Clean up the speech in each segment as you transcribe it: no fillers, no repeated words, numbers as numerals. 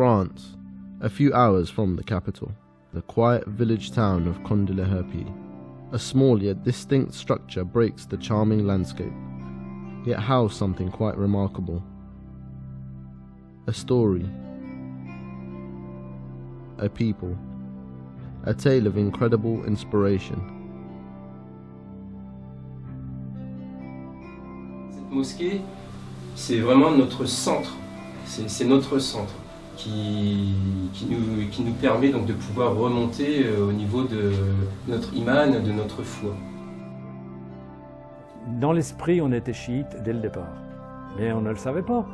France, a few hours from the capital, the quiet village town of Conde-le-Herpy. A small yet distinct structure breaks the charming landscape, yet housed something quite remarkable. A story, a people, a tale of incredible inspiration. Cette mosquée, c'est vraiment notre centre, c'est notre centre qui nous permet donc de pouvoir remonter au niveau de notre iman, de notre foi. Dans l'esprit, on était chiite dès le départ, mais on ne le savait pas.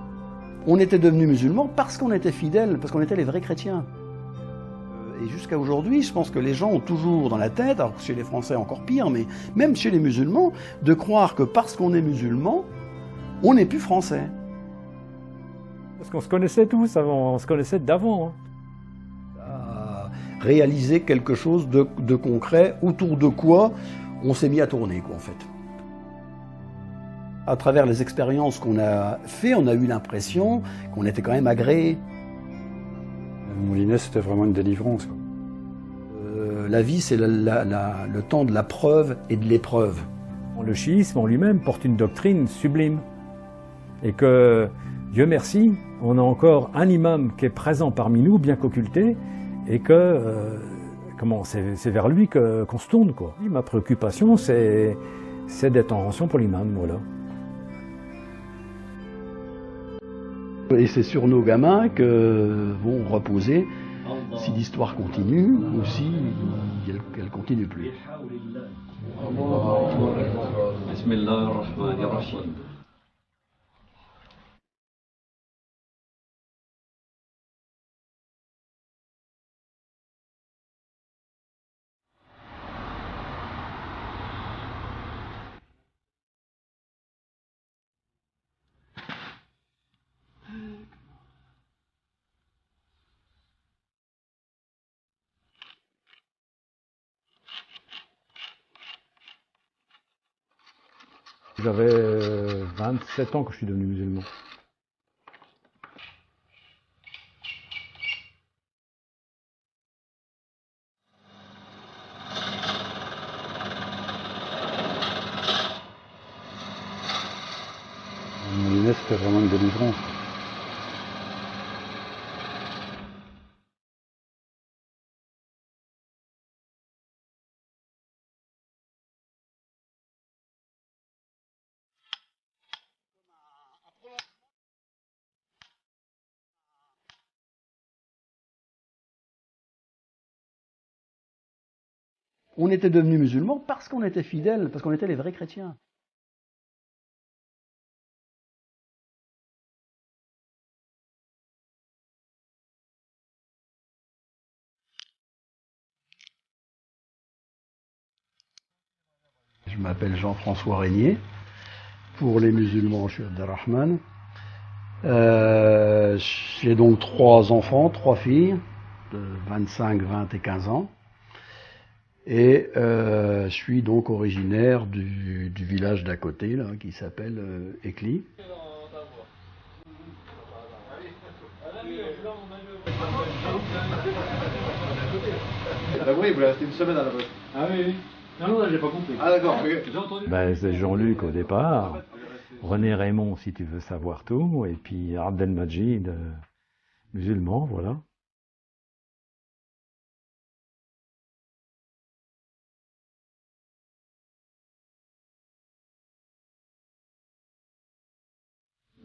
On était devenus musulmans parce qu'on était fidèles, parce qu'on était les vrais chrétiens. Et jusqu'à aujourd'hui, je pense que les gens ont toujours dans la tête, alors chez les Français encore pire, mais même chez les musulmans, de croire que parce qu'on est musulman, on n'est plus français. Parce qu'on se connaissait tous avant, on se connaissait d'avant. Réaliser quelque chose de concret, autour de quoi on s'est mis à tourner, quoi, en fait. À travers les expériences qu'on a fait, on a eu l'impression qu'on était quand même agréé. Moulinet, c'était vraiment une délivrance, quoi. La vie, c'est le temps de la preuve et de l'épreuve. Le chiisme en lui-même porte une doctrine sublime. Et que, Dieu merci, on a encore un imam qui est présent parmi nous, bien qu'occulté, et que c'est vers lui qu'on se tourne, quoi. Ma préoccupation, c'est d'être en rançon pour l'imam, voilà. Et c'est sur nos gamins que vont reposer si l'histoire continue ou si elle continue plus. J'avais 27 ans quand je suis devenu musulman. Moulinet, c'était vraiment une délivrance. On était devenus musulmans parce qu'on était fidèles, parce qu'on était les vrais chrétiens. Je m'appelle Jean-François Régnier. Pour les musulmans, je suis Abdelrahman. J'ai donc 3 enfants, 3 filles, de 25, 20 et 15 ans. Et je suis donc originaire du village d'à côté, là, qui s'appelle Écli. Ah oui, vous restez une semaine à la poste. Ah oui, oui. Non, j'ai pas compris. Ah d'accord. J'ai entendu. C'est Jean-Luc au départ, René Raymond si tu veux savoir tout, et puis Abdelmajid, musulman, voilà.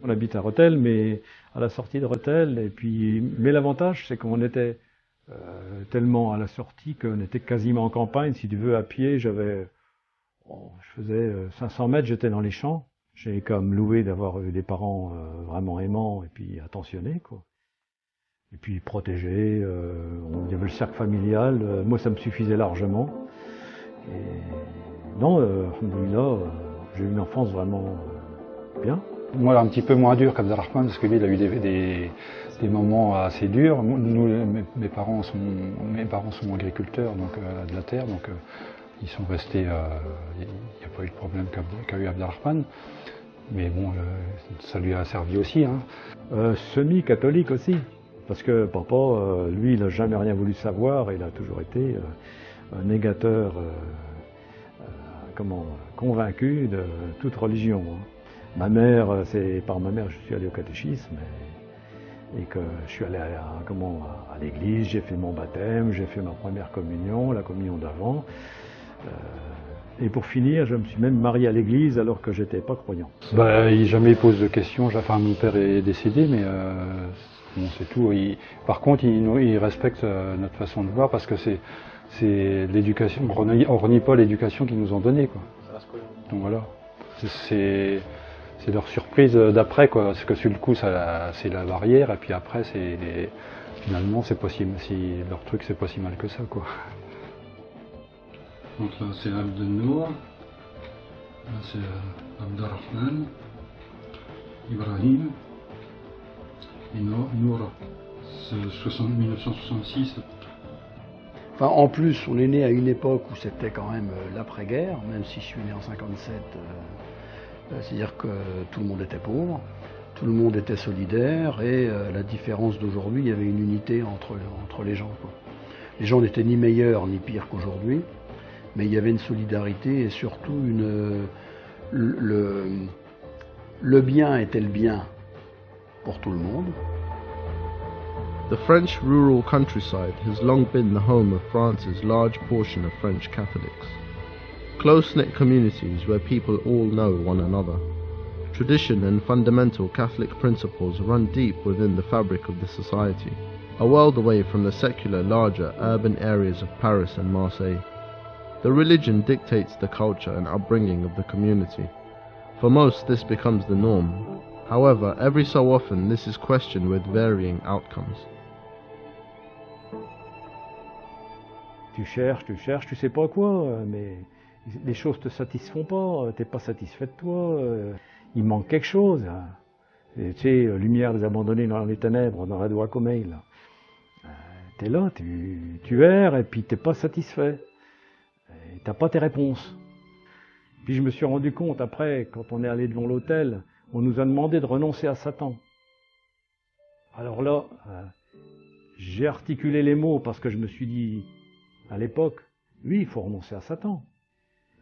On habite à Rethel, mais à la sortie de Rethel, mais l'avantage c'est qu'on était tellement à la sortie qu'on était quasiment en campagne, si tu veux, à pied, je faisais 500 mètres, j'étais dans les champs. J'ai comme loué d'avoir eu des parents vraiment aimants et puis attentionnés, quoi. Et puis protégés, il y avait le cercle familial, moi ça me suffisait largement. Et non, alhamdoulilah, j'ai eu une enfance vraiment bien. Moi, un petit peu moins dur qu'Abdelrahman, parce que lui, il a eu des moments assez durs. Nous, mes parents sont agriculteurs, donc de la terre, donc ils sont restés. Il n'y a pas eu de problème qu'a eu Abdelrahman. Mais bon, ça lui a servi aussi. Hein. Semi-catholique aussi. Parce que papa, lui, il n'a jamais rien voulu savoir, il a toujours été un négateur convaincu de toute religion. Ma mère, c'est par ma mère que je suis allé au catéchisme et que je suis allé à l'église, j'ai fait mon baptême, j'ai fait ma première communion, la communion d'avant. Et pour finir, je me suis même marié à l'église alors que j'étais pas croyant. Il jamais pose de questions. Enfin, mon père est décédé, mais bon, c'est tout. Par contre, il respecte notre façon de voir parce que c'est l'éducation. On renie pas l'éducation qu'ils nous ont donnée, quoi. Donc voilà. C'est leur surprise d'après, quoi. Parce que sur le coup, c'est la barrière, et puis après, finalement, c'est pas leur truc, c'est pas si mal que ça, quoi. Donc là, c'est Abdelnour, là c'est Abdelrahman, Ibrahim et Noura. C'est 1966. Enfin, en plus, on est né à une époque où c'était quand même l'après-guerre, même si je suis né en 57. C'est-à-dire que tout le monde était pauvre, tout le monde était solidaire, et la différence d'aujourd'hui, il y avait une unité entre les gens, quoi. Les gens n'étaient ni meilleurs ni pires qu'aujourd'hui, mais il y avait une solidarité et surtout le bien était le bien pour tout le monde. The French rural countryside has long been the home of France's large portion of French Catholics. Close-knit communities where people all know one another. Tradition and fundamental Catholic principles run deep within the fabric of the society, a world away from the secular, larger urban areas of Paris and Marseille. The religion dictates the culture and upbringing of the community. For most, this becomes the norm. However, every so often, this is questioned with varying outcomes. Tu cherches, tu sais pas quoi, mais les choses te satisfont pas, t'es pas satisfait de toi, il manque quelque chose. Et, tu sais, lumière des abandonnés dans les ténèbres, dans la doigt Comeil, là. T'es là, tu erres et puis t'es pas satisfait. Et t'as pas tes réponses. Puis je me suis rendu compte après, quand on est allé devant l'autel, on nous a demandé de renoncer à Satan. Alors là, j'ai articulé les mots parce que je me suis dit, à l'époque, oui, il faut renoncer à Satan.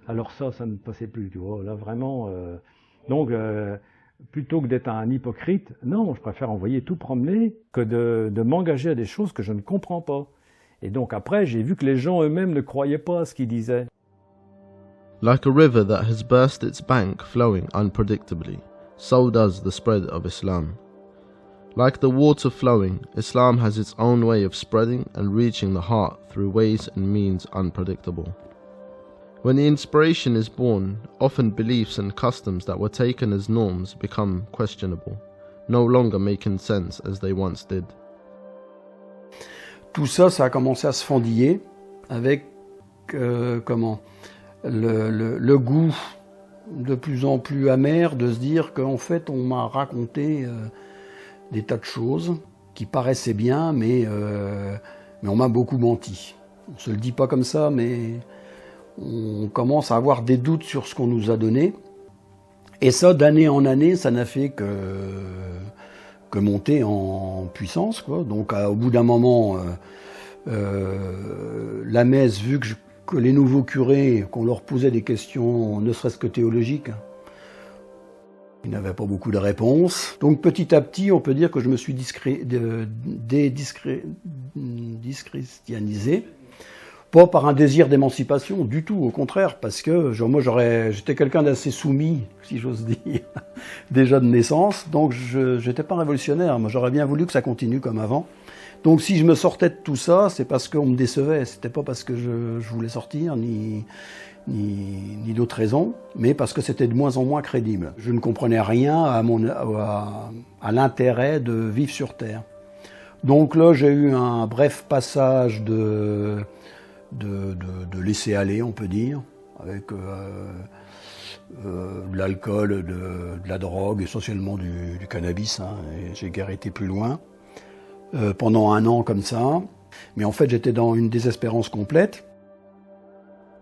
Alors ça ne passait plus, tu vois. Là vraiment, donc plutôt que d'être un hypocrite, non, je préfère envoyer tout promener que de m'engager à des choses que je ne comprends pas. Et donc après, j'ai vu que les gens eux-mêmes ne croyaient pas à ce qu'ils disaient. Like a river that has burst its bank flowing unpredictably, so does the spread of Islam. Like the water flowing, Islam has its own way of spreading and reaching the heart through ways and means unpredictable. When the inspiration is born, often beliefs and customs that were taken as norms become questionable, no longer making sense as they once did. Tout ça, ça a commencé à se fendiller avec le goût de plus en plus amer de se dire qu'en fait on m'a raconté des tas de choses qui paraissaient bien, mais on m'a beaucoup menti. On se le dit pas comme ça, mais on commence à avoir des doutes sur ce qu'on nous a donné. Et ça, d'année en année, ça n'a fait que monter en puissance, quoi. Donc au bout d'un moment, la messe, vu que les nouveaux curés, qu'on leur posait des questions, ne serait-ce que théologiques, ils n'avaient pas beaucoup de réponses. Donc petit à petit, on peut dire que je me suis déchristianisé. Pas par un désir d'émancipation, du tout, au contraire, parce que j'étais quelqu'un d'assez soumis, si j'ose dire, déjà de naissance, donc je n'étais pas révolutionnaire, moi j'aurais bien voulu que ça continue comme avant. Donc si je me sortais de tout ça, c'est parce qu'on me décevait, c'était pas parce que je voulais sortir, ni d'autres raisons, mais parce que c'était de moins en moins crédible. Je ne comprenais rien à l'intérêt de vivre sur Terre. Donc là, j'ai eu un bref passage de laisser aller, on peut dire, avec de l'alcool, de la drogue, essentiellement du cannabis, hein, et j'ai guère été plus loin, pendant 1 an comme ça, mais en fait j'étais dans une désespérance complète.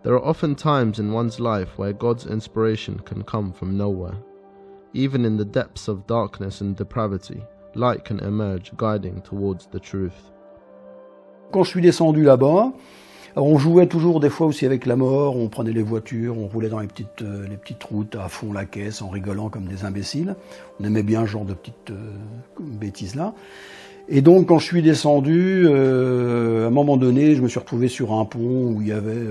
There are often times in one's life where God's inspiration can come from nowhere. Even in the depths of darkness and depravity, light can emerge, guiding towards the truth. Quand je suis descendu là-bas, on jouait toujours des fois aussi avec la mort, on prenait les voitures, on roulait dans les petites routes à fond la caisse en rigolant comme des imbéciles. On aimait bien ce genre de petites bêtises-là. Et donc quand je suis descendu, à un moment donné, je me suis retrouvé sur un pont où il y avait,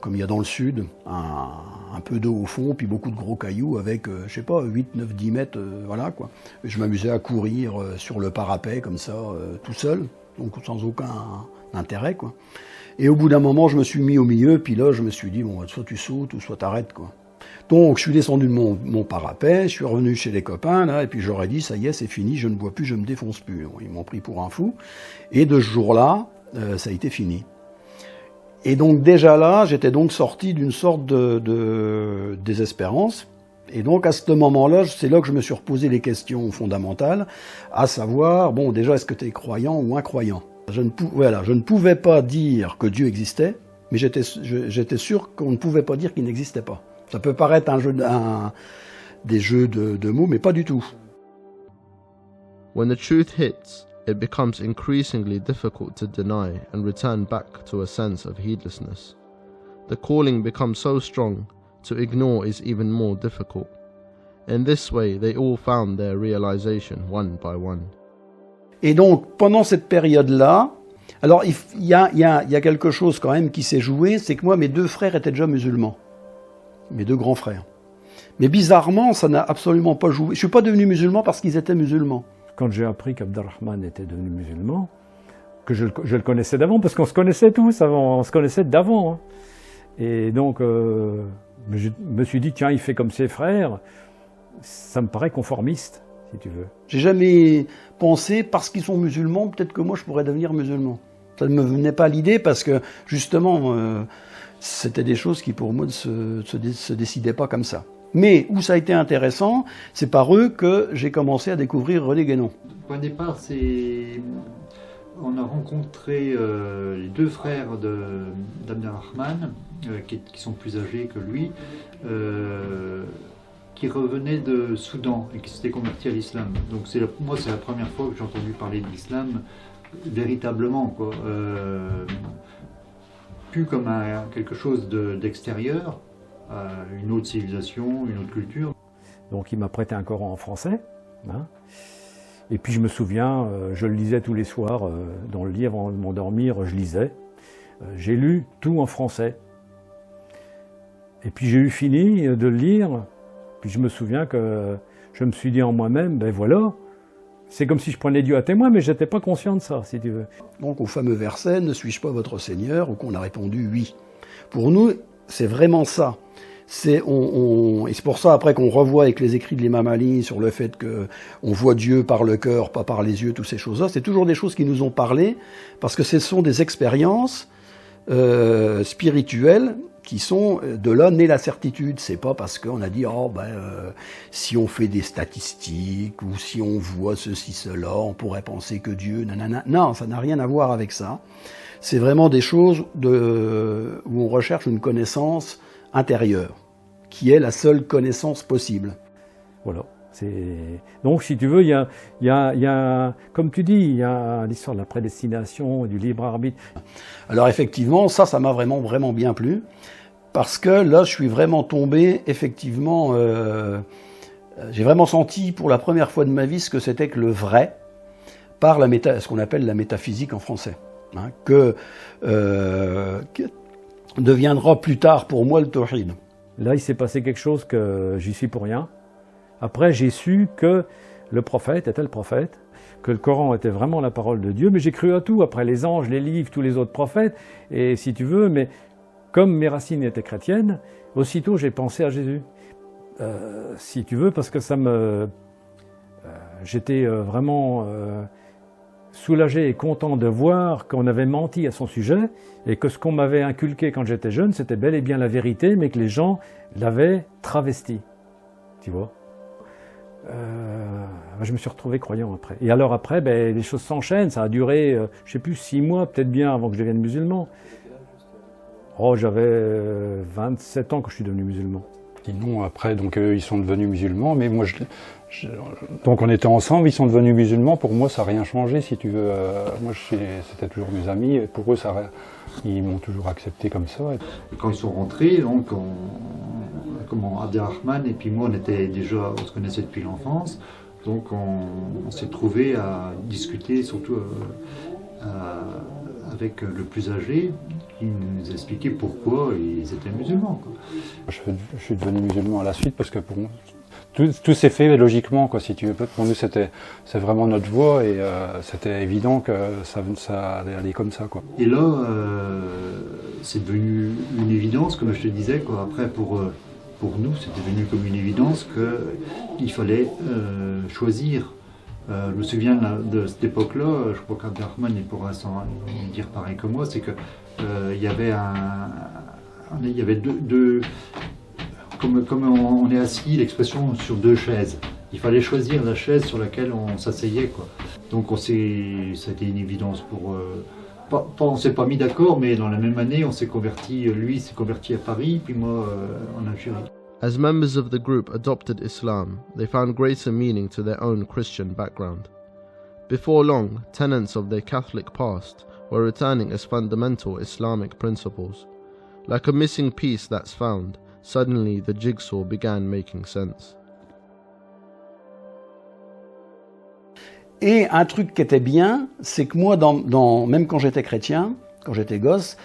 comme il y a dans le sud, un peu d'eau au fond, puis beaucoup de gros cailloux avec, je sais pas, 8, 9, 10 mètres, voilà quoi. Et je m'amusais à courir sur le parapet comme ça, tout seul, donc sans aucun intérêt quoi. Et au bout d'un moment, je me suis mis au milieu, puis là, je me suis dit, bon, soit tu sautes ou soit t'arrêtes quoi. Donc je suis descendu de mon parapet, je suis revenu chez les copains, là, et puis j'aurais dit, ça y est, c'est fini, je ne bois plus, je me défonce plus. Ils m'ont pris pour un fou. Et de ce jour-là, ça a été fini. Et donc déjà là, j'étais donc sorti d'une sorte de désespérance. Et donc à ce moment-là, c'est là que je me suis reposé les questions fondamentales, à savoir, bon, déjà, est-ce que tu es croyant ou incroyant ? Je ne pouvais pas dire que Dieu existait, mais j'étais sûr qu'on ne pouvait pas dire qu'il n'existait pas. Ça peut paraître des jeux de mots, mais pas du tout. When the truth hits, it becomes increasingly difficult to deny and return back to a sense of heedlessness. The calling becomes so strong, to ignore is even more difficult. In this way, they all found their realization one by one. Et donc, pendant cette période-là, alors il y a quelque chose quand même qui s'est joué, c'est que moi, mes deux frères étaient déjà musulmans. Mes deux grands frères. Mais bizarrement, ça n'a absolument pas joué. Je ne suis pas devenu musulman parce qu'ils étaient musulmans. Quand j'ai appris qu'Abdelrahman était devenu musulman, que je le connaissais d'avant, parce qu'on se connaissait tous avant, on se connaissait d'avant. Hein. Et donc, je me suis dit, tiens, il fait comme ses frères, ça me paraît conformiste, si tu veux. J'ai jamais pensé, parce qu'ils sont musulmans, peut-être que moi je pourrais devenir musulman. Ça ne me venait pas à l'idée parce que, justement, c'était des choses qui pour moi ne se décidaient pas comme ça. Mais où ça a été intéressant, c'est par eux que j'ai commencé à découvrir René Guénon. Le point de départ, on a rencontré les deux frères d'Abdelrahman, qui sont plus âgés que lui, qui revenaient de Soudan et qui s'étaient convertis à l'islam. Donc moi, c'est la première fois que j'ai entendu parler de l'islam véritablement, quoi. Plus comme quelque chose d'extérieur, une autre civilisation, une autre culture. Donc il m'a prêté un Coran en français. Hein. Et puis je me souviens, je le lisais tous les soirs, dans le lit avant de m'endormir, je lisais. J'ai lu tout en français. Et puis j'ai eu fini de le lire, puis je me souviens que je me suis dit en moi-même, ben voilà, c'est comme si je prenais Dieu à témoin, mais je n'étais pas conscient de ça, si tu veux. Donc au fameux verset, ne suis-je pas votre Seigneur, ou qu'on a répondu oui. Pour nous, c'est vraiment ça. Et c'est pour ça après qu'on revoit avec les écrits de l'imam Ali sur le fait qu'on voit Dieu par le cœur, pas par les yeux, toutes ces choses-là. C'est toujours des choses qui nous ont parlé, parce que ce sont des expériences spirituelles qui sont de là née la certitude. C'est pas parce qu'on a dit si on fait des statistiques ou si on voit ceci, cela, on pourrait penser que Dieu, nanana. Non, ça n'a rien à voir avec ça. C'est vraiment des choses où on recherche une connaissance intérieure, qui est la seule connaissance possible. Voilà. Donc, si tu veux, il y a, comme tu dis, il y a l'histoire de la prédestination et du libre arbitre. Alors effectivement, ça m'a vraiment bien plu, parce que là, je suis vraiment tombé, effectivement, j'ai vraiment senti pour la première fois de ma vie ce que c'était que le vrai, par ce qu'on appelle la métaphysique en français, hein, que deviendra plus tard pour moi le tawhid. Là, il s'est passé quelque chose que j'y suis pour rien. Après, j'ai su que le prophète était le prophète, que le Coran était vraiment la parole de Dieu, mais j'ai cru à tout, après les anges, les livres, tous les autres prophètes, et si tu veux, mais comme mes racines étaient chrétiennes, aussitôt j'ai pensé à Jésus. Si tu veux, parce que j'étais vraiment soulagé et content de voir qu'on avait menti à son sujet, et que ce qu'on m'avait inculqué quand j'étais jeune, c'était bel et bien la vérité, mais que les gens l'avaient travesti, tu vois. Je me suis retrouvé croyant après. Et alors après, les choses s'enchaînent. Ça a duré, je sais plus, 6 mois, peut-être bien, avant que je devienne musulman. Oh, j'avais 27 ans quand je suis devenu musulman. Sinon, après, donc ils sont devenus musulmans, mais moi, donc on était ensemble, ils sont devenus musulmans. Pour moi, ça n'a rien changé, si tu veux. Moi, c'était toujours mes amis, et pour eux, ils m'ont toujours accepté comme ça. Et quand ils sont rentrés, donc, Abderrahmane et puis moi, on se connaissait depuis l'enfance, donc on s'est trouvés à discuter, surtout avec le plus âgé, qui nous expliquait pourquoi ils étaient musulmans, quoi. Je suis devenu musulman à la suite parce que pour moi, tout s'est fait logiquement, quoi, si tu veux. Pour nous, c'est vraiment notre voie et c'était évident que ça allait aller comme ça, quoi. Et là, c'est devenu une évidence, comme je te disais, quoi. Après, pour nous, c'était devenu comme une évidence qu'il fallait choisir. Je me souviens de cette époque-là, je crois qu'Abderrahmane pourra dire pareil que moi, c'est que il y avait deux comme on est assis, l'expression sur deux chaises. Il fallait choisir la chaise sur laquelle on s'asseyait, quoi. Donc ça a été une évidence pour... on s'est pas mis d'accord, mais dans la même année, on s'est converti, lui s'est converti à Paris, puis moi en Algérie. As members of the group adopted Islam, they found greater meaning to their own Christian background. Before long, tenets of their Catholic past were returning as fundamental Islamic principles. Like a missing piece that's found, suddenly the jigsaw began making sense. Et un truc qui était bien, c'est que moi, même quand j'étais chrétien, quand j'étais gosse,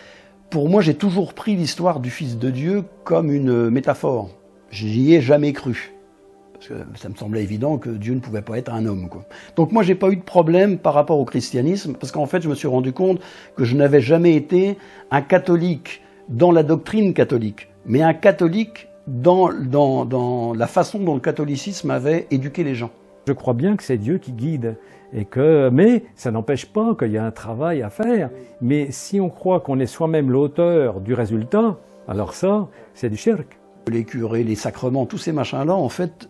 pour moi, j'ai toujours pris l'histoire du Fils de Dieu comme une métaphore. Je n'y ai jamais cru. Parce que ça me semblait évident que Dieu ne pouvait pas être un homme, quoi. Donc moi, j'ai pas eu de problème par rapport au christianisme, parce qu'en fait, je me suis rendu compte que je n'avais jamais été un catholique dans la doctrine catholique, mais un catholique dans la façon dont le catholicisme avait éduqué les gens. Je crois bien que c'est Dieu qui guide, mais ça n'empêche pas qu'il y a un travail à faire. Mais si on croit qu'on est soi-même l'auteur du résultat, alors ça, c'est du shirk. Les curés, les sacrements, tous ces machins-là, en fait,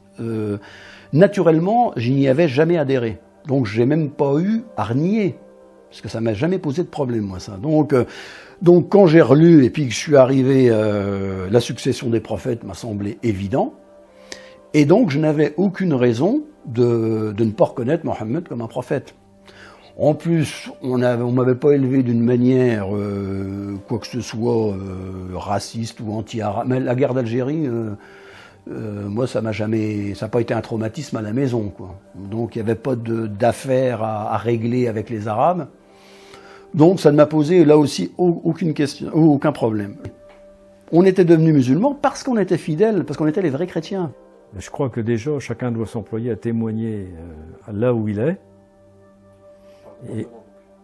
naturellement, je n'y avais jamais adhéré. Donc j'ai même pas eu à renier, parce que ça m'a jamais posé de problème, moi, ça. Donc quand j'ai relu et puis que je suis arrivé, la succession des prophètes m'a semblé évident. Et donc je n'avais aucune raison de ne pas reconnaître Mohammed comme un prophète. En plus, on m'avait pas élevé d'une manière, quoi que ce soit, raciste ou anti-arabe. Mais la guerre d'Algérie, moi, ça n'a pas été un traumatisme à la maison, quoi. Donc il n'y avait pas d'affaires à régler avec les Arabes. Donc ça ne m'a posé là aussi aucune question, aucun problème. On était devenus musulmans parce qu'on était fidèles, parce qu'on était les vrais chrétiens. Je crois que déjà, chacun doit s'employer à témoigner là où il est. Et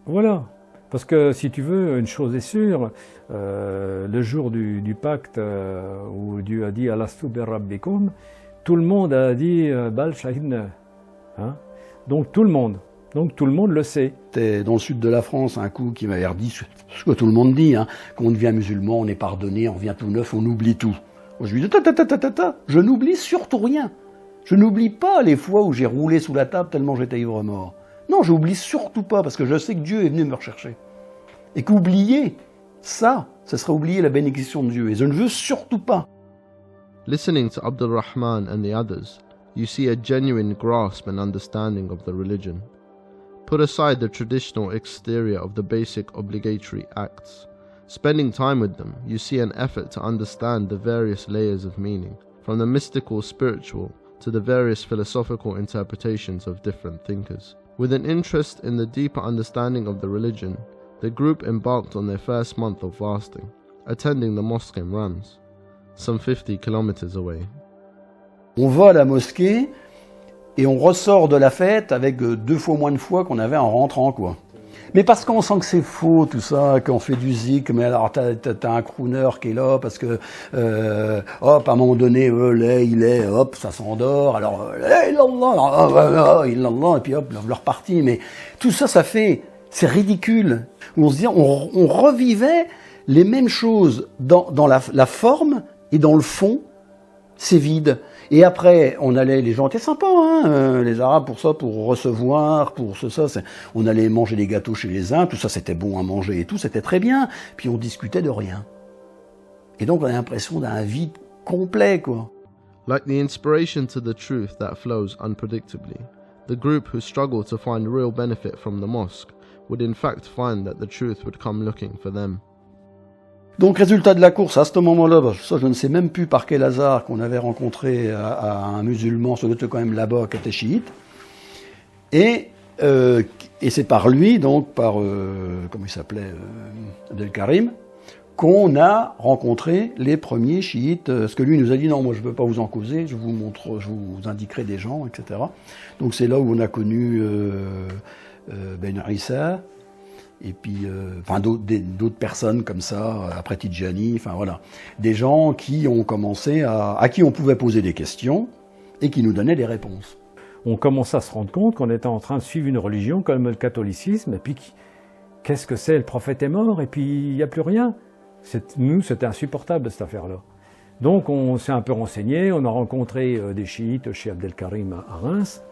voilà. Parce que si tu veux, une chose est sûre, le jour du pacte où Dieu a dit « Alastu bi rabbikum », tout le monde a dit « Bal shahidna ». Donc tout le monde le sait. C'était dans le sud de la France un coup qui m'avait dit ce que tout le monde dit, qu'on devient musulman, on est pardonné, on vient tout neuf, on oublie tout. Moi, je lui dis je n'oublie surtout rien. Je n'oublie pas les fois où j'ai roulé sous la table tellement j'étais ivre mort. Non, j'oublie surtout pas parce que je sais que Dieu est venu me rechercher. Et qu'oublier ça serait oublier la bénédiction de Dieu. Et je ne veux surtout pas. Listening to Abdurrahman and the others, you see a genuine grasp and understanding of the religion. Put aside the traditional exterior of the basic obligatory acts. Spending time with them, you see an effort to understand the various layers of meaning, from the mystical spiritual to the various philosophical interpretations of different thinkers. With an interest in the deeper understanding of the religion, the group embarked on their first month of fasting, attending the mosque in Rams, some 50 kilometers away. On va à la mosquée et on ressort de la fête avec 2 fois moins de foi qu'on avait en rentrant, quoi. Mais parce qu'on sent que c'est faux, tout ça, qu'on fait du zik, mais alors t'as un crooner qui est là, parce que, hop, à un moment donné, hop, ça s'endort, alors, illallah, et puis hop, leur partie. Mais tout ça, c'est ridicule. On se dit, on revivait les mêmes choses dans la forme et dans le fond, c'est vide. Et après, les gens étaient sympas, les Arabes pour ça, pour recevoir, pour ça. On allait manger des gâteaux chez les uns, tout ça c'était bon à manger et tout, c'était très bien. Puis on discutait de rien. Et donc on a l'impression d'un vide complet, quoi. Like the inspiration to the truth that flows unpredictably, the group who struggle to find real benefit from the mosque would in fact find that the truth would come looking for them. Donc résultat de la course, à ce moment-là, ça je ne sais même plus par quel hasard qu'on avait rencontré à un musulman, ça doit être quand même là-bas, qui était chiite. Et c'est par lui, donc par, comment il s'appelait, Abdelkarim, qu'on a rencontré les premiers chiites. Parce que lui nous a dit non, moi je ne veux pas vous en causer, je vous indiquerai des gens, etc. Donc c'est là où on a connu Ben Issa, et puis enfin d'autres personnes comme ça, après Tidjani, enfin voilà. Des gens qui ont commencé à qui on pouvait poser des questions et qui nous donnaient des réponses. On commence à se rendre compte qu'on était en train de suivre une religion comme le catholicisme, et puis qu'est-ce que c'est, le prophète est mort, et puis il n'y a plus rien. Nous, c'était insupportable cette affaire-là. Donc on s'est un peu renseigné, on a rencontré des chiites chez Abdelkarim à Reims,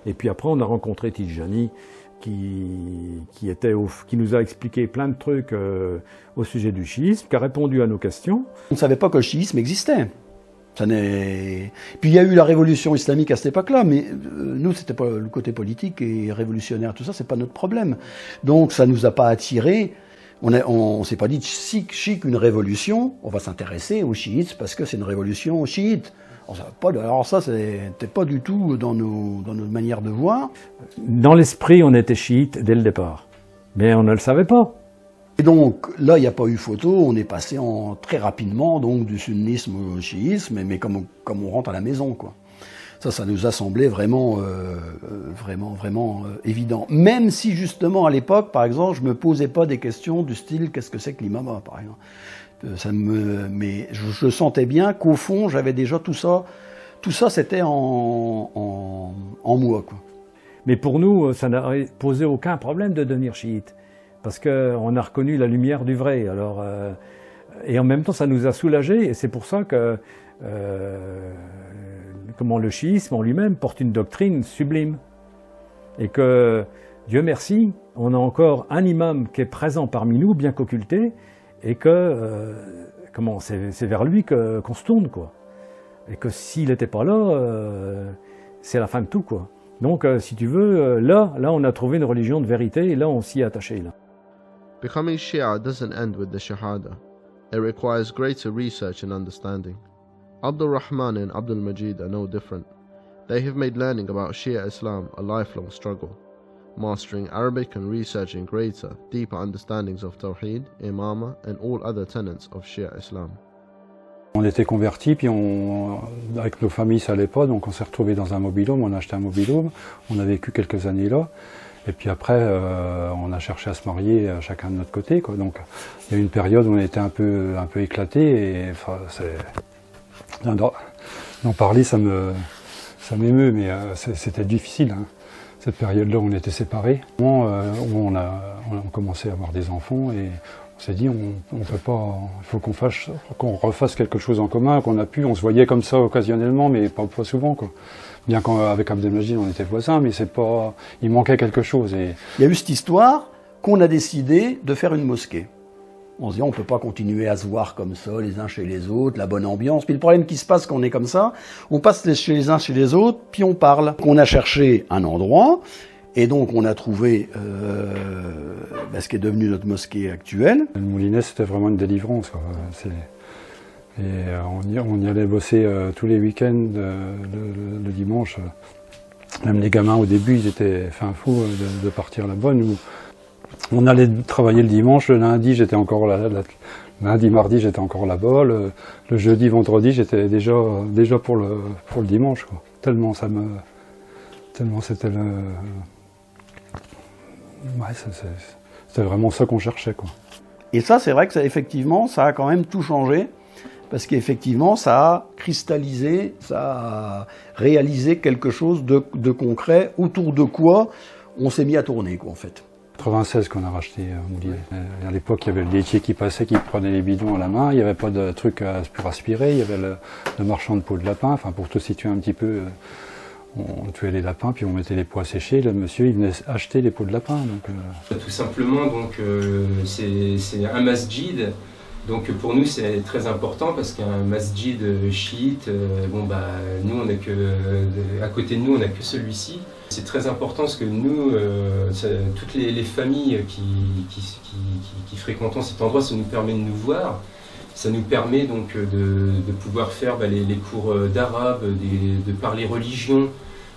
et puis après on a rencontré Tidjani qui nous a expliqué plein de trucs au sujet du chiisme, qui a répondu à nos questions. On ne savait pas que le chiisme existait. Puis il y a eu la révolution islamique à cette époque-là, mais nous, c'était pas le côté politique et révolutionnaire, tout ça, c'est pas notre problème. Donc ça nous a pas attirés. On s'est pas dit, si qu'une révolution, on va s'intéresser aux chiites parce que c'est une révolution chiite. Alors ça, c'était pas du tout dans notre manière de voir. Dans l'esprit, on était chiite dès le départ, mais on ne le savait pas. Et donc là, il n'y a pas eu photo, on est passé très rapidement donc du sunnisme au chiisme, mais comme on rentre à la maison, quoi. Ça nous a semblé vraiment évident. Même si justement à l'époque, par exemple, je me posais pas des questions du style qu'est-ce que c'est que l'imama, par exemple. Mais je sentais bien qu'au fond, j'avais déjà tout ça c'était en moi, quoi. Mais pour nous, ça n'a posé aucun problème de devenir chiite, parce qu'on a reconnu la lumière du vrai. Alors, et en même temps, ça nous a soulagés, et c'est pour ça que le chiisme en lui-même porte une doctrine sublime. Et que, Dieu merci, on a encore un imam qui est présent parmi nous, bien qu'occulté, et que c'est vers lui qu'on se tourne, quoi. Et que s'il n'était pas là, c'est la fin de tout, quoi. Donc, si tu veux, là, on a trouvé une religion de vérité, et là, on s'y est attaché, là. Becoming Shia doesn't end with the Shahada. It requires greater research and understanding. Abdul Rahman and Abdul Majid are no different. They have made learning about Shia Islam a lifelong struggle, mastering Arabic and researching greater, deeper understandings of Tawheed, Imama and all other tenets of Shia Islam. On était convertis, puis avec nos familles ça allait pas, donc on s'est retrouvés dans un mobil-home, on a acheté un mobil-home, on a vécu quelques années là, et puis après on a cherché à se marier chacun de notre côté, quoi. Donc il y a eu une période où on était un peu éclatés, et enfin d'en parler ça m'émeut, mais c'était difficile, hein. Cette période-là où on était séparés, où on a commencé à avoir des enfants, et on s'est dit, on peut pas, il faut qu'on refasse quelque chose en commun, on se voyait comme ça occasionnellement, mais pas souvent, quoi. Bien qu'avec Abdelmajid, on était voisins, mais il manquait quelque chose. Et il y a eu cette histoire qu'on a décidé de faire une mosquée. On se dit, on ne peut pas continuer à se voir comme ça, les uns chez les autres, la bonne ambiance. Puis le problème qui se passe quand on est comme ça, on passe chez les uns chez les autres, puis on parle. On a cherché un endroit, et donc on a trouvé ce qui est devenu notre mosquée actuelle. Le Moulinet, c'était vraiment une délivrance, quoi. Et on y allait bosser tous les week-ends, le dimanche. Même les gamins, au début, ils étaient fin fous de partir là-bas. Nous, on allait travailler le dimanche, le lundi, j'étais encore là. Lundi, mardi, j'étais encore là-bas. Le jeudi, vendredi, j'étais déjà pour le dimanche, quoi. Tellement c'était le... Ouais, c'était vraiment ça qu'on cherchait, quoi. Et ça, c'est vrai que effectivement, ça a quand même tout changé. Parce qu'effectivement, ça a cristallisé, ça a réalisé quelque chose de concret, autour de quoi on s'est mis à tourner, quoi, en fait. 96 qu'on a racheté Moulinet. À l'époque, il y avait le laitier qui passait, qui prenait les bidons à la main, il n'y avait pas de truc pour aspirer, il y avait le marchand de peaux de lapin, enfin pour te situer un petit peu, on tuait les lapins, puis on mettait les pots à sécher, le monsieur il venait acheter les peaux de lapin. Donc, Tout simplement, donc, c'est un masjid Donc pour nous c'est très important parce qu'un masjid chiite, nous on a à côté de nous on n'a que celui-ci. C'est très important parce que nous, toutes les familles qui fréquentons cet endroit, ça nous permet de nous voir. Ça nous permet donc de pouvoir faire les cours d'arabe, de parler religion,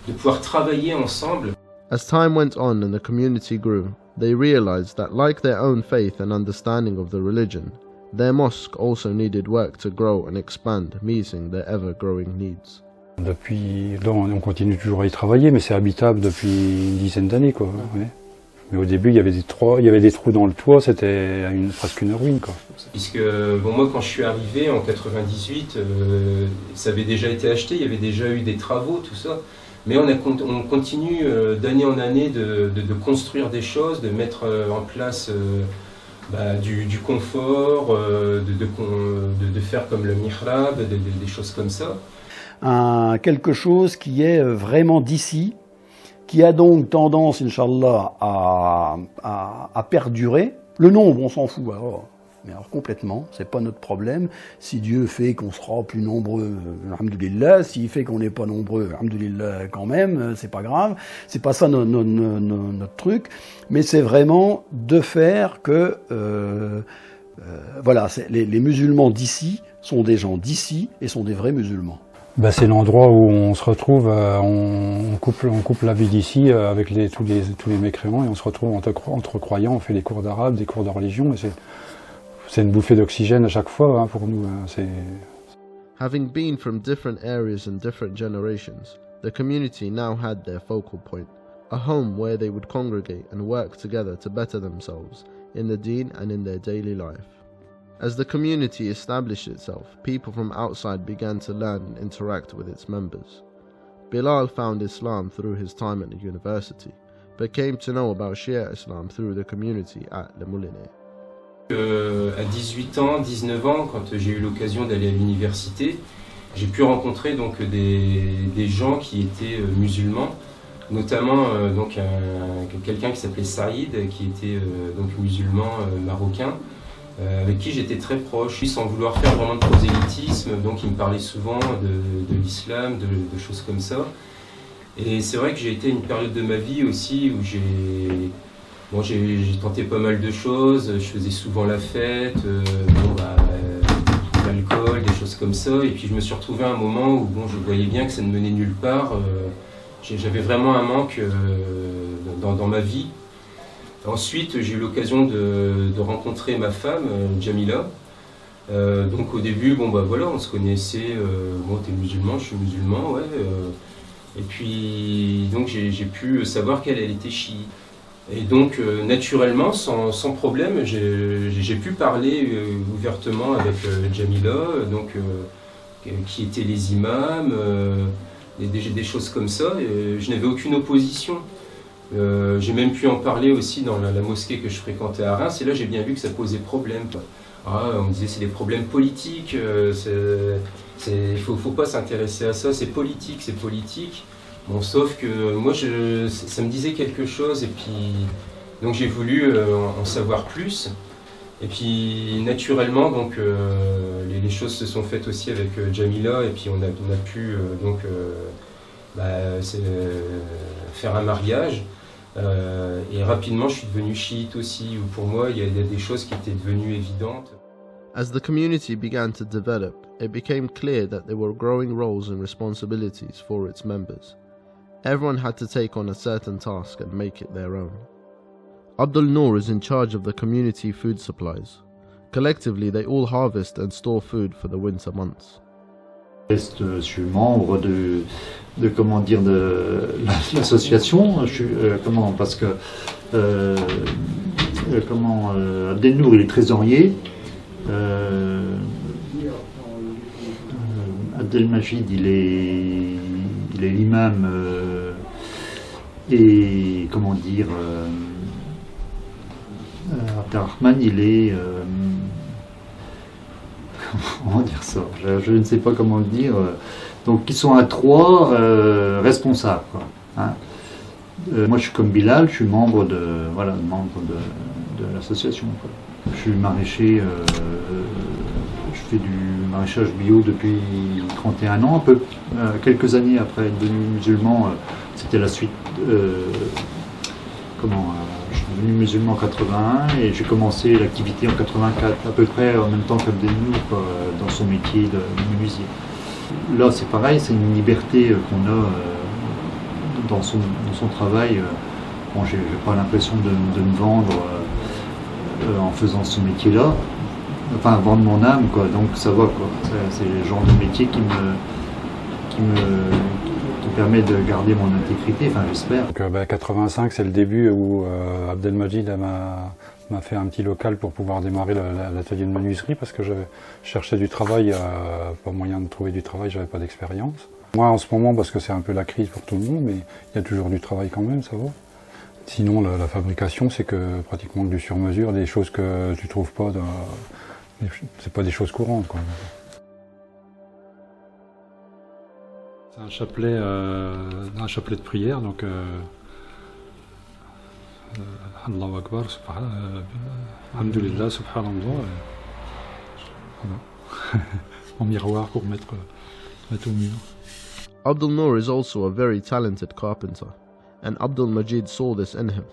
de pouvoir travailler ensemble. As time went on and the community grew, they realized that like their own faith and understanding of the religion, their mosque also needed work to grow and expand, meeting their ever-growing needs. Depuis, là, on continue toujours à y travailler, mais c'est habitable depuis une dizaine d'années, quoi. Ouais. Mais au début, il y avait des trous dans le toit, c'était presque une ruine, quoi. Puisque moi, quand je suis arrivé en 98, ça avait déjà été acheté, il y avait déjà eu des travaux, tout ça. Mais on continue d'année en année de construire des choses, de mettre en place du confort, de faire comme le mihrab, des choses comme ça. Quelque chose qui est vraiment d'ici, qui a donc tendance, Inch'Allah, à perdurer. Le nombre, on s'en fout, mais alors complètement, c'est pas notre problème. Si Dieu fait qu'on sera plus nombreux, alhamdoulilah, s'il fait qu'on n'est pas nombreux, alhamdoulilah quand même, c'est pas grave. C'est pas ça notre truc, mais c'est vraiment de faire que, les musulmans d'ici sont des gens d'ici et sont des vrais musulmans. C'est l'endroit où on se retrouve, on coupe la vie d'ici avec tous les mécréants et on se retrouve entre croyants, on fait des cours d'arabe, des cours de religion et c'est une bouffée d'oxygène à chaque fois pour nous. Having been from different areas and different generations, the community now had their focal point, a home where they would congregate and work together to better themselves in the deen and in their daily life. As the community established itself, people from outside began to learn and interact with its members. Bilal found Islam through his time at the university, but came to know about Shia Islam through the community at Le Moulinet. À 18 ans, 19 ans, quand j'ai eu l'occasion d'aller à l'université, j'ai pu rencontrer donc des gens qui étaient musulmans, notamment quelqu'un qui s'appelait Saïd, qui était donc musulman marocain, avec qui j'étais très proche, sans vouloir faire vraiment de prosélytisme, donc il me parlait souvent de l'islam, de choses comme ça. Et c'est vrai que j'ai été une période de ma vie aussi où j'ai tenté pas mal de choses, je faisais souvent la fête, l'alcool, des choses comme ça, et puis je me suis retrouvé à un moment où je voyais bien que ça ne menait nulle part, j'avais vraiment un manque dans ma vie. Ensuite, j'ai eu l'occasion de rencontrer ma femme, Jamila. Donc au début, on se connaissait, t'es musulman, je suis musulman, ouais. Et puis, donc j'ai pu savoir qu'elle était chiite. Et donc, naturellement, sans problème, j'ai pu parler ouvertement avec Jamila, qui étaient les imams, des choses comme ça. Et je n'avais aucune opposition. J'ai même pu en parler aussi dans la mosquée que je fréquentais à Reims, et là j'ai bien vu que ça posait problème. On me disait c'est des problèmes politiques, il faut pas s'intéresser à ça, c'est politique, c'est politique. Bon, sauf que moi ça me disait quelque chose, et puis donc j'ai voulu en savoir plus. Et puis naturellement les choses se sont faites aussi avec Jamila, et puis on a pu faire un mariage. Et rapidement, je suis devenu chiite aussi, où pour moi, il y a des choses qui étaient devenues évidentes. As the community began to develop, it became clear that there were growing roles and responsibilities for its members. Everyone had to take on a certain task and make it their own. Abdul Noor is in charge of the community food supplies. Collectively, they all harvest and store food for the winter months. Je suis membre de l'association. Parce que Abdel Nour il est trésorier. Abdel Majid il est l'imam et Abdelrahman il est comment dire ça, je ne sais pas comment le dire. Donc ils sont à 3 responsables, quoi, hein. Moi, je suis comme Bilal, je suis membre de l'association. Je suis maraîcher, je fais du maraîchage bio depuis 31 ans, quelques années après être devenu musulman. C'était la suite. Je suis devenu musulman en 81 et j'ai commencé l'activité en 84, à peu près en même temps qu'Abdelnour, dans son métier de menuisier. Là, c'est pareil, c'est une liberté qu'on a dans son travail. Bon, j'ai pas l'impression de me vendre en faisant ce métier-là, enfin vendre mon âme, quoi. Donc ça va, quoi. C'est le genre de métier qui me permet de garder mon intégrité, enfin j'espère. Donc 85, c'est le début où Abdelmajid m'a fait un petit local pour pouvoir démarrer l'atelier de menuiserie parce que je cherchais du travail, pas moyen de trouver du travail, j'avais pas d'expérience. Moi en ce moment, parce que c'est un peu la crise pour tout le monde, mais il y a toujours du travail quand même, ça va. Sinon la fabrication, c'est que pratiquement que du sur-mesure, des choses que tu trouves pas, c'est pas des choses courantes, quoi. C'est un chapelet de prière, donc Allahu Akbar, Alhamdulillah, Subhanallah, voilà. En miroir pour mettre au mur. Abdul Noor is also a very talented carpenter, and Abdul Majid saw this in him.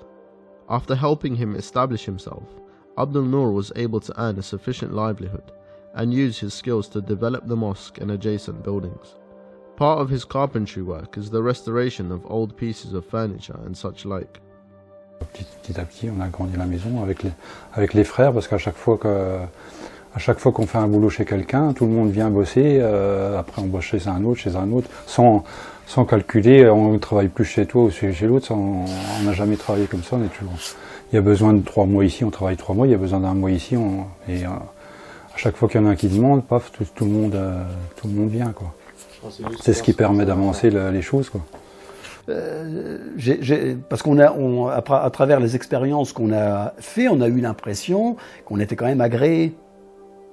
After helping him establish himself, Abdul Noor was able to earn a sufficient livelihood and use his skills to develop the mosque and adjacent buildings. Part of his carpentry work is the restoration of old pieces of furniture and such like. Petit à petit, on a agrandi la maison avec les frères, parce qu'à chaque fois qu'on fait un boulot chez quelqu'un, tout le monde vient bosser, après on bosse chez un autre, sans calculer, on ne travaille plus chez toi ou chez l'autre, on n'a jamais travaillé comme ça, on est toujours... Il y a besoin de 3 mois ici, on travaille 3 mois, il y a besoin d'un mois ici, et à chaque fois qu'il y en a un qui demande, paf, tout le monde vient, quoi. C'est ce qui permet d'avancer les choses, quoi. Parce à travers les expériences qu'on a fait, on a eu l'impression qu'on était quand même agréé.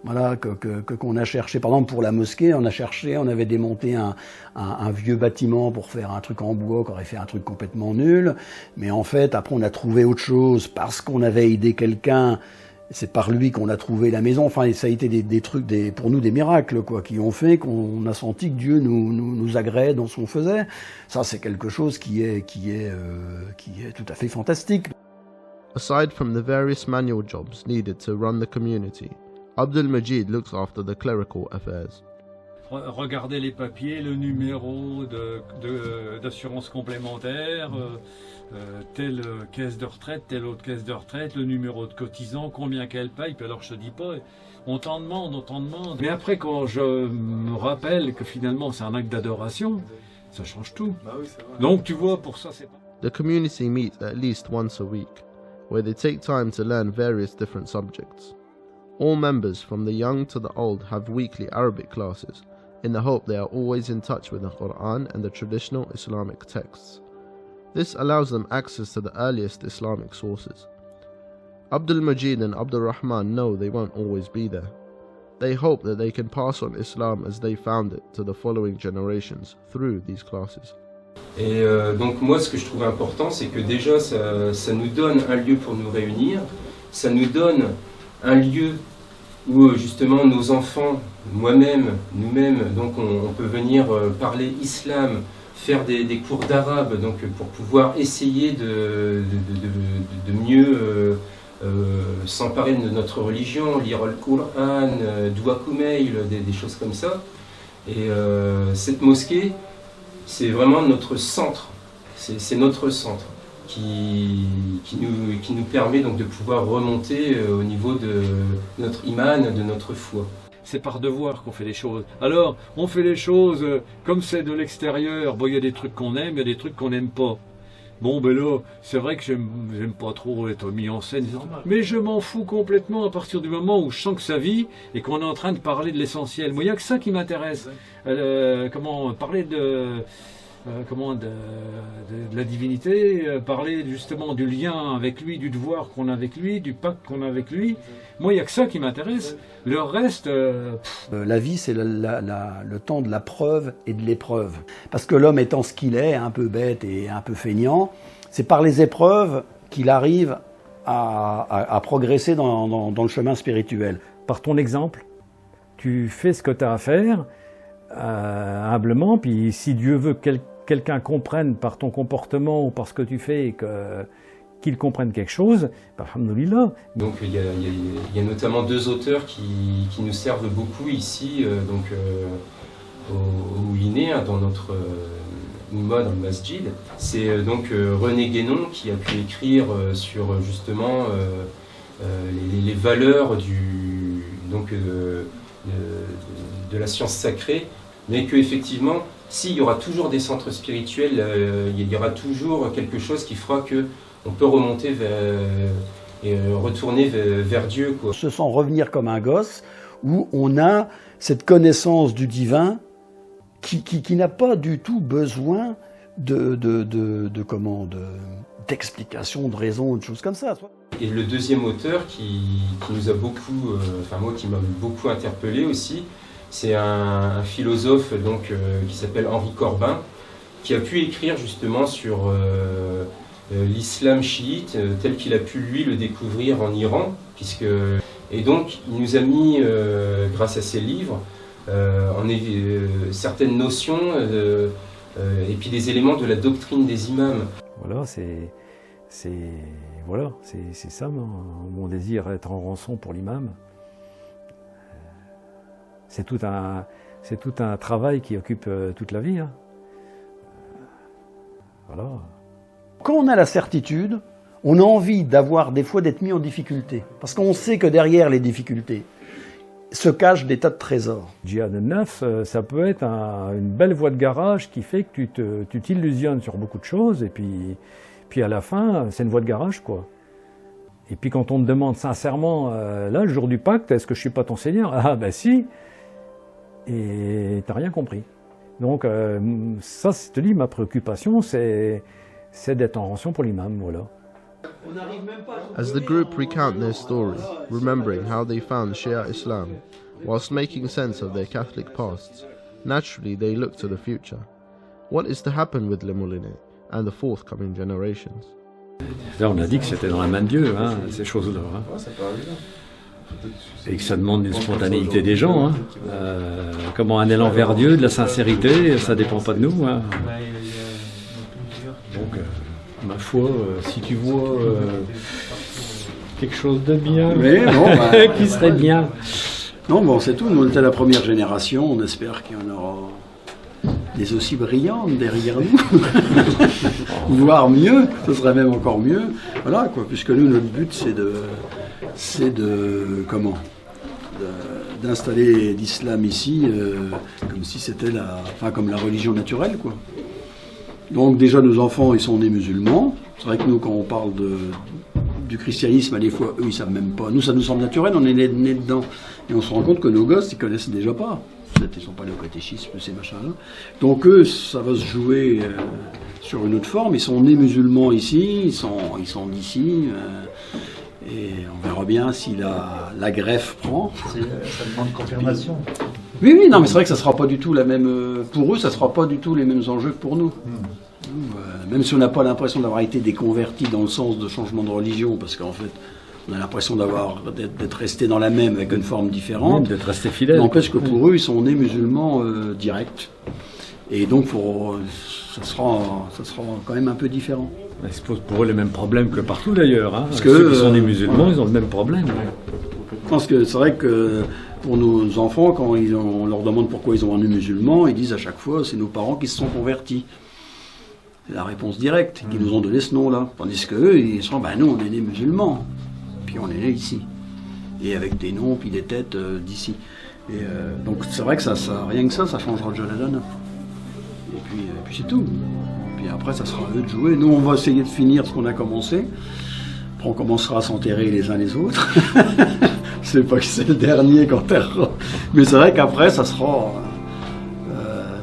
Voilà, qu'on a cherché, par exemple pour la mosquée, on avait démonté un vieux bâtiment pour faire un truc en bois, qui aurait fait un truc complètement nul, mais en fait, après on a trouvé autre chose, parce qu'on avait aidé quelqu'un, c'est par lui qu'on a trouvé la maison, enfin ça a été des trucs, pour nous des miracles, quoi, qui ont fait qu'on a senti que Dieu nous agréait dans ce qu'on faisait. Ça c'est quelque chose qui est tout à fait fantastique. Aside from the various manual jobs needed to run the community, Abdul Majid looks after the clerical affairs. Regardez les papiers, le numéro d'assurance complémentaire, telle caisse de retraite, telle autre caisse de retraite, le numéro de cotisant, combien qu'elle paye. Puis alors je te dis pas, on t'en demande. Mais après quand je me rappelle que finalement c'est un acte d'adoration, ça change tout. Bah oui, c'est vrai. Donc tu vois, pour ça c'est pas... The community meets at least once a week, where they take time to learn various different subjects. All members, from the young to the old, have weekly Arabic classes, in the hope they are always in touch with the Quran and the traditional Islamic texts. This allows them access to the earliest Islamic sources. Abdul Majid and Abdul Rahman know they won't always be there. They hope that they can pass on Islam as they found it to the following generations through these classes. Et donc moi ce que je trouve important, c'est que déjà ça nous donne un lieu pour nous réunir, ça nous donne un lieu où justement nos enfants, moi-même, nous-mêmes, donc on peut venir parler islam, faire des cours d'arabe, donc pour pouvoir essayer de mieux s'emparer de notre religion, lire le Coran, Dua Kumail, des choses comme ça. Et cette mosquée, c'est vraiment notre centre, c'est notre centre. Qui nous permet donc de pouvoir remonter au niveau de notre iman, de notre foi. C'est par devoir qu'on fait les choses. Alors, on fait les choses comme c'est de l'extérieur. Bon, il y a des trucs qu'on aime, il y a des trucs qu'on n'aime pas. Bon, ben là, c'est vrai que j'aime pas trop être mis en scène, mais je m'en fous complètement à partir du moment où je sens que ça vit et qu'on est en train de parler de l'essentiel. Moi, il n'y a que ça qui m'intéresse. Parler de la divinité, parler justement du lien avec lui, du devoir qu'on a avec lui, du pacte qu'on a avec lui. Moi, il n'y a que ça qui m'intéresse. Le reste... La vie, c'est le temps de la preuve et de l'épreuve. Parce que l'homme étant ce qu'il est, un peu bête et un peu feignant, c'est par les épreuves qu'il arrive à progresser dans le chemin spirituel. Par ton exemple, tu fais ce que tu as à faire, humblement, puis si Dieu veut que quelqu'un comprenne par ton comportement ou par ce que tu fais qu'il comprenne quelque chose, alhamdoulilah. Donc il y a notamment 2 auteurs qui nous servent beaucoup ici, au Iné, dans notre Oumma, dans le Masjid. C'est donc René Guénon qui a pu écrire sur justement les valeurs de la science sacrée, mais qu'effectivement, s'il y aura toujours des centres spirituels, il y aura toujours quelque chose qui fera qu'on peut remonter et retourner vers Dieu, quoi. On se sent revenir comme un gosse, où on a cette connaissance du divin qui n'a pas du tout besoin d'explications, de raisons, de choses comme ça. Et le deuxième auteur qui nous a beaucoup, qui m'a beaucoup interpellé aussi, c'est un philosophe qui s'appelle Henri Corbin, qui a pu écrire justement sur l'islam chiite tel qu'il a pu lui le découvrir en Iran, et donc il nous a mis, grâce à ses livres, certaines notions et puis des éléments de la doctrine des imams. Voilà, c'est ça mon désir, être en rançon pour l'imam. C'est tout un travail qui occupe toute la vie. Hein. Voilà. Quand on a la certitude, on a envie des fois d'être mis en difficulté. Parce qu'on sait que derrière les difficultés se cachent des tas de trésors. Djihad Naf, ça peut être une belle voie de garage qui fait que tu t'illusionnes sur beaucoup de choses et puis à la fin, c'est une voie de garage, quoi. Et puis quand on te demande sincèrement, là, le jour du pacte, est-ce que je suis pas ton Seigneur? Ah ben si. Et t'as rien compris. Donc ça, je te dis, ma préoccupation, c'est d'être en rançon pour l'imam, voilà. As the group recount their story, remembering how they found Shia Islam, whilst making sense of their Catholic pasts, naturally they look to the future. What is to happen with Les Moulineaux and the forthcoming generations? Là, on a dit que c'était dans la main de Dieu, hein, ces choses-là. Hein. Et que ça demande une spontanéité des gens. Hein. Comment un élan vers Dieu, de la sincérité, ça dépend pas de nous. Hein. Donc, ma foi, si tu vois quelque chose de bien, qui serait bien. Non, bon, c'est tout. Nous, on était la première génération. On espère qu'il y en aura des aussi brillantes derrière nous. Voire mieux, ce serait même encore mieux. Voilà, quoi, puisque nous, notre but, c'est d'installer l'islam ici comme si c'était comme la religion naturelle, quoi. Donc déjà nos enfants ils sont nés musulmans. C'est vrai que nous quand on parle du christianisme, des fois eux ils savent même pas. Nous ça nous semble naturel, on est nés dedans. Et on se rend compte que nos gosses ils connaissent déjà pas. Peut-être ils sont pas allés au catéchisme, ces machins-là. Donc eux ça va se jouer sur une autre forme. Ils sont nés musulmans ici, ils sont d'ici. Et on verra bien si la greffe prend. Ça demande confirmation. Oui, non, mais c'est vrai que ça sera pas du tout la même. Pour eux, ça sera pas du tout les mêmes enjeux que pour nous. Même si on n'a pas l'impression d'avoir été des convertis dans le sens de changement de religion, parce qu'en fait, on a l'impression d'être resté dans la même avec une forme différente. D'être resté fidèle. N'empêche que pour eux, ils sont nés musulmans directs. Et donc, ça sera quand même un peu différent. Ils se posent pour eux les mêmes problèmes que partout d'ailleurs. Hein. Parce que ceux qui sont des musulmans, ils ont le même problème. Je pense que c'est vrai que pour nos enfants, quand on leur demande pourquoi ils ont un nez musulman, ils disent à chaque fois c'est nos parents qui se sont convertis. C'est la réponse directe, qui nous ont donné ce nom-là. Tandis qu'eux, ils sont nous on est nés musulmans, puis on est nés ici. Et avec des noms, puis des têtes d'ici. Et donc c'est vrai que ça, rien que ça changera déjà la donne. Et puis c'est tout. Puis après, ça sera à eux de jouer. Nous, on va essayer de finir ce qu'on a commencé. Après, on commencera à s'enterrer les uns les autres. Je sais pas que c'est le dernier qu'on enterrera. Mais c'est vrai qu'après, ça sera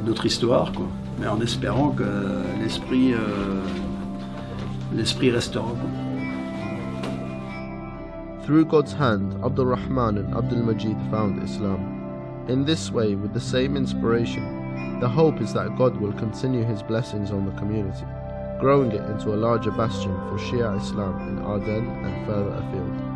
notre histoire, quoi. mais en espérant que l'esprit restera. Through God's hand, Abdul Rahman and Abdul Majid found Islam. In this way, with the same inspiration, the hope is that God will continue His blessings on the community, growing it into a larger bastion for Shia Islam in Ardennes and further afield.